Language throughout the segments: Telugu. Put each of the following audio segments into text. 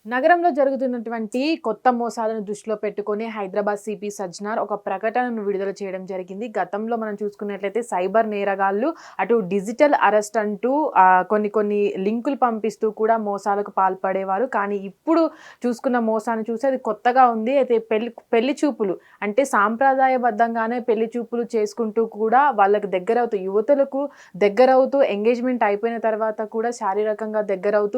నగరంలో జరుగుతున్నటువంటి కొత్త మోసాలను దృష్టిలో పెట్టుకొని హైదరాబాద్ సిపి సజ్జనార్ ఒక ప్రకటనను విడుదల చేయడం జరిగింది. గతంలో మనం చూసుకున్నట్లయితే సైబర్ నేరగాళ్లు అటు డిజిటల్ అరెస్ట్ అంటూ కొన్ని లింకులు పంపిస్తూ కూడా మోసాలకు పాల్పడేవారు. కానీ ఇప్పుడు చూసుకున్న మోసాన్ని చూసి అది కొత్తగా ఉంది. అయితే పెళ్లి చూపులు అంటే సాంప్రదాయబద్ధంగానే పెళ్లి చూపులు చేసుకుంటూ కూడా వాళ్ళకి దగ్గరవుతూ యువతులకు దగ్గరవుతూ ఎంగేజ్మెంట్ అయిపోయిన తర్వాత కూడా శారీరకంగా దగ్గరవుతూ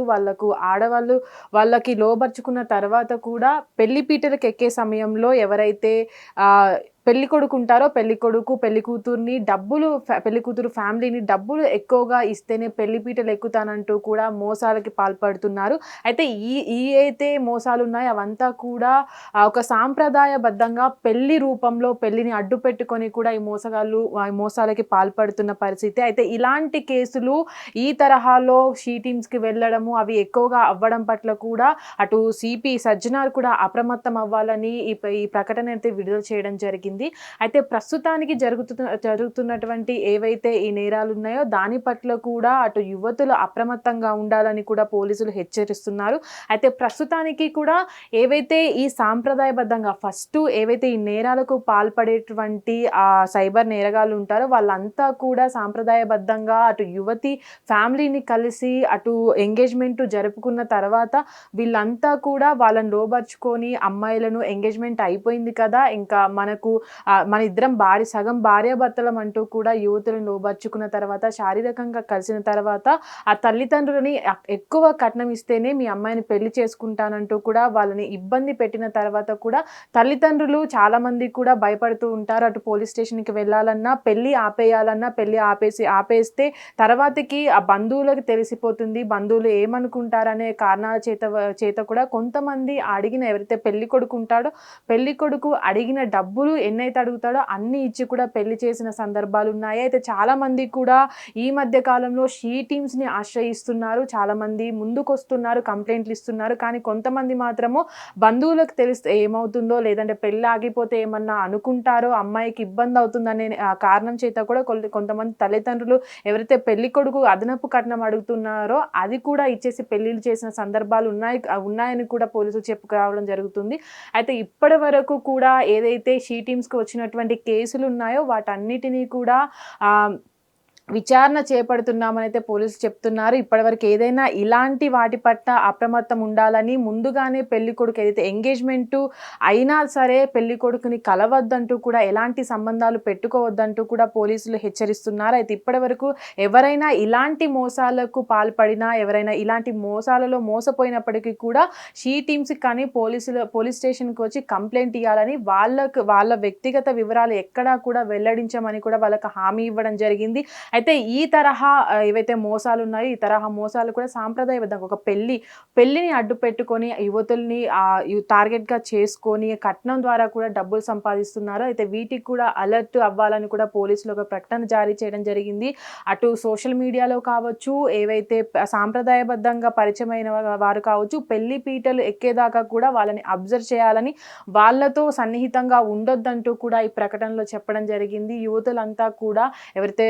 వాళ్ళకి లోబర్చుకున్న తర్వాత కూడా పెళ్లి పీటలకు ఎక్కే సమయంలో ఎవరైతే పెళ్లి కొడుకు ఉంటారో పెళ్లి కొడుకు పెళ్లి కూతుర్ని పెళ్లి కూతురు ఫ్యామిలీని డబ్బులు ఎక్కువగా ఇస్తేనే పెళ్లి పీటలు ఎక్కుతానంటూ కూడా మోసాలకి పాల్పడుతున్నారు. అయితే అయితే మోసాలు ఉన్నాయో అవంతా కూడా ఒక సాంప్రదాయబద్ధంగా పెళ్లి రూపంలో పెళ్లిని అడ్డు పెట్టుకొని కూడా ఈ మోసాలకి పాల్పడుతున్న పరిస్థితి. అయితే ఇలాంటి కేసులు ఈ తరహాలో టీమ్స్కి వెళ్ళడము అవి ఎక్కువగా అవ్వడం పట్ల కూడా అటు సిపి సజ్జనార్ కూడా అప్రమత్తం అవ్వాలని ఈ ప్రకటన అయితే విడుదల చేయడం జరిగింది. అయితే ప్రస్తుతానికి జరుగుతున్నటువంటి ఏవైతే ఈ నేరాలు ఉన్నాయో దాని పట్ల కూడా అటు యువతులు అప్రమత్తంగా ఉండాలని కూడా పోలీసులు హెచ్చరిస్తున్నారు. అయితే ప్రస్తుతానికి కూడా ఏవైతే ఈ సాంప్రదాయబద్ధంగా ఫస్ట్ ఏవైతే ఈ నేరాలకు పాల్పడేటువంటి సైబర్ నేరగాళ్ళు ఉంటారో వాళ్ళంతా కూడా సాంప్రదాయబద్ధంగా అటు యువతి ఫ్యామిలీని కలిసి అటు ఎంగేజ్మెంట్ జరుపుకున్న తర్వాత వీళ్ళంతా కూడా వాళ్ళని లోబర్చుకొని అమ్మాయిలను ఎంగేజ్మెంట్ అయిపోయింది కదా, ఇంకా మన ఇద్దరం సగం భార్యాభర్తలం అంటూ కూడా యువతులను లోబర్చుకున్న తర్వాత శారీరకంగా కలిసిన తర్వాత ఆ తల్లిదండ్రులని ఎక్కువ కట్నం ఇస్తేనే మీ అమ్మాయిని పెళ్లి చేసుకుంటానంటూ కూడా వాళ్ళని ఇబ్బంది పెట్టిన తర్వాత కూడా తల్లిదండ్రులు చాలా మంది కూడా భయపడుతూ ఉంటారు. అటు పోలీస్ స్టేషన్కి వెళ్ళాలన్నా పెళ్లి ఆపేయాలన్నా పెళ్లి ఆపేస్తే తర్వాతకి ఆ బంధువులకు తెలిసిపోతుంది, బంధువులు ఏమనుకుంటారనే కారణాల చేత కూడా కొంతమంది ఎవరైతే పెళ్లి కొడుకు ఉంటాడో పెళ్లి కొడుకు అడిగిన డబ్బులు ఎన్నైతే అడుగుతాడో అన్ని ఇచ్చి కూడా పెళ్లి చేసిన సందర్భాలు ఉన్నాయి. అయితే చాలా మంది కూడా ఈ మధ్య కాలంలో టీమ్స్ ని ఆశ్రయిస్తున్నారు, చాలా మంది ముందుకు వస్తున్నారు, కంప్లైంట్లు ఇస్తున్నారు. కానీ కొంతమంది మాత్రము బంధువులకు తెలిస్తే ఏమవుతుందో లేదంటే పెళ్లి ఆగిపోతే ఏమన్నా అనుకుంటారో అమ్మాయికి ఇబ్బంది అవుతుందనే కారణం చేత కూడా కొంతమంది తల్లిదండ్రులు ఎవరైతే పెళ్లి కొడుకు అదనపు కట్నం అడుగుతున్నారో అది కూడా ఇచ్చేసి పెళ్లిళ్ళు చేసిన సందర్భాలు ఉన్నాయని కూడా పోలీసులు చెప్పుకురావడం జరుగుతుంది. అయితే ఇప్పటి వరకు కూడా ఏదైతే టీమ్స్కి వచ్చినటువంటి కేసులు ఉన్నాయో వాటన్నిటినీ కూడా విచారణ చేపడుతున్నామని అయితే పోలీసులు చెప్తున్నారు. ఇప్పటివరకు ఏదైనా ఇలాంటి వాటి పట్ల అప్రమత్తం ఉండాలని ముందుగానే పెళ్లి కొడుకు ఏదైతే ఎంగేజ్మెంట్ అయినా సరే పెళ్లి కొడుకుని కలవద్దంటూ కూడా ఎలాంటి సంబంధాలు పెట్టుకోవద్దంటూ కూడా పోలీసులు హెచ్చరిస్తున్నారు. అయితే ఇప్పటివరకు ఎవరైనా ఇలాంటి మోసాలకు పాల్పడినా ఎవరైనా ఇలాంటి మోసాలలో మోసపోయినప్పటికీ కూడా టీమ్స్కి కానీ పోలీస్ స్టేషన్కి వచ్చి కంప్లైంట్ ఇవ్వాలని వాళ్ళ వ్యక్తిగత వివరాలు ఎక్కడా కూడా వెల్లడించమని కూడా వాళ్ళకి హామీ ఇవ్వడం జరిగింది. అయితే ఈ తరహా ఏవైతే మోసాలు ఉన్నాయో ఈ తరహా మోసాలు కూడా సాంప్రదాయబద్ధంగా ఒక పెళ్లిని అడ్డు పెట్టుకొని యువతుల్ని టార్గెట్గా చేసుకొని కట్నం ద్వారా కూడా డబ్బులు సంపాదిస్తున్నారు. అయితే వీటికి కూడా అలర్ట్ అవ్వాలని కూడా పోలీసులు ఒక ప్రకటన జారీ చేయడం జరిగింది. అటు సోషల్ మీడియాలో కావచ్చు, ఏవైతే సాంప్రదాయబద్ధంగా పరిచయమైన వారు కావచ్చు, పెళ్లి పీటలు ఎక్కేదాకా కూడా వాళ్ళని అబ్జర్వ్ చేయాలని, వాళ్ళతో సన్నిహితంగా ఉండొద్దంటూ కూడా ఈ ప్రకటనలో చెప్పడం జరిగింది. యువతులంతా కూడా ఎవరైతే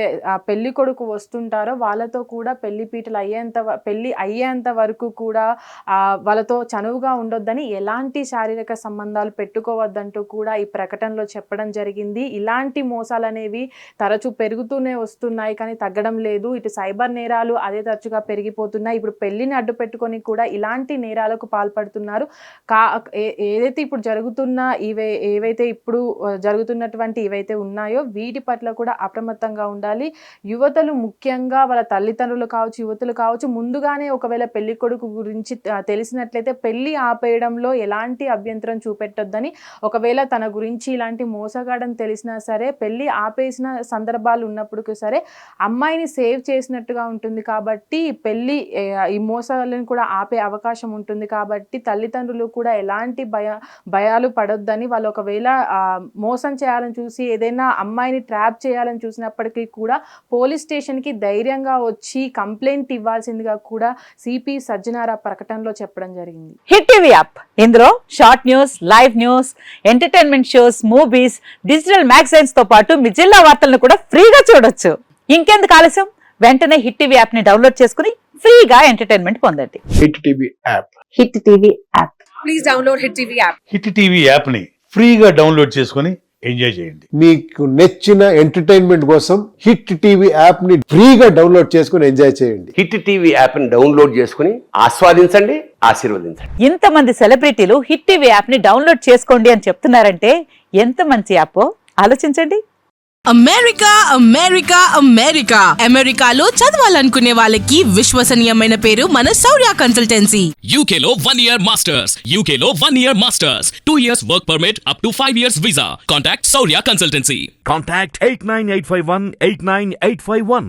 పెళ్లి కొడుకు వస్తుంటారో వాళ్ళతో కూడా పెళ్లి అయ్యేంత వరకు కూడా వాళ్ళతో చనువుగా ఉండొద్దని, ఎలాంటి శారీరక సంబంధాలు పెట్టుకోవద్దంటూ కూడా ఈ ప్రకటనలో చెప్పడం జరిగింది. ఇలాంటి మోసాలు అనేవి తరచూ పెరుగుతూనే వస్తున్నాయి కానీ తగ్గడం లేదు. ఇటు సైబర్ నేరాలు అదే తరచుగా పెరిగిపోతున్నాయి. ఇప్పుడు పెళ్లిని అడ్డు పెట్టుకొని కూడా ఇలాంటి నేరాలకు పాల్పడుతున్నారు. ఏదైతే ఇప్పుడు ఏవైతే ఇప్పుడు జరుగుతున్నటువంటి ఏవైతే ఉన్నాయో వీటి పట్ల కూడా అప్రమత్తంగా ఉండాలి. యువతలు ముఖ్యంగా వాళ్ళ తల్లిదండ్రులు కావచ్చు, యువతులు కావచ్చు, ముందుగానే ఒకవేళ పెళ్లి కొడుకు గురించి తెలిసినట్లయితే పెళ్లి ఆపేయడంలో ఎలాంటి అభ్యంతరం చూపెట్టొద్దని, ఒకవేళ తన గురించి ఇలాంటి మోసగాడని తెలిసినా సరే పెళ్లి ఆపేసిన సందర్భాలు ఉన్నప్పుడు సరే అమ్మాయిని సేవ్ చేసినట్టుగా ఉంటుంది కాబట్టి ఈ మోసాలను కూడా ఆపే అవకాశం ఉంటుంది. కాబట్టి తల్లిదండ్రులు కూడా ఎలాంటి భయాలు పడొద్దని, వాళ్ళు ఒకవేళ మోసం చేయాలని చూసి ఏదైనా అమ్మాయిని ట్రాప్ చేయాలని చూసినప్పటికీ కూడా పోలీస్ స్టేషన్కి ధైర్యంగా వచ్చి కంప్లైంట్ ఇవ్వాల్సిందిగా కూడా సిపి సజ్జనార్ ప్రకటనలో చెప్పడం జరిగింది. హిట్ టీవీ యాప్, ఇందులో short news, live news, entertainment shows, movies, digital magazines తో పాటు మీ జిల్లా వార్తలను కూడా ఫ్రీగా చూడొచ్చు. ఇంకెందుకు ఆలస్యం, వెంటనే హిట్ టీవీ యాప్ ని డౌన్లోడ్ చేసుకుని ఫ్రీగా ఎంటర్టైన్మెంట్ పొందండి. Hit TV app. Hit TV app. Hit TV యాప్ని ఫ్రీగా డౌన్లోడ్ చేసుకొని ఎంజాయ్ చేయండి. మీకు నచ్చిన ఎంటర్టైన్మెంట్ కోసం హిట్ టీవీ యాప్ ని ఫ్రీగా డౌన్లోడ్ చేసుకుని ఎంజాయ్ చేయండి. హిట్ టీవీ యాప్ని డౌన్లోడ్ చేసుకుని ఆస్వాదించండి, ఆశీర్వదించండి. ఇంతమంది సెలబ్రిటీలు హిట్ టీవీ యాప్ ని డౌన్లోడ్ చేసుకోండి అని చెప్తున్నారంటే ఎంత మంచి యాప్ ఆలోచించండి. అమెరికా అమెరికా అమెరికా అమెరికాలో చదవాలనుకునే వాళ్ళకి విశ్వసనీయమైన పేరు మన శౌర్య కన్సల్టెన్సీ. UK లో 1 year masters. UK లో 1 year masters. 2 years work permit up to 5 years visa. Contact Saurya Consultancy. Contact 89851 89851.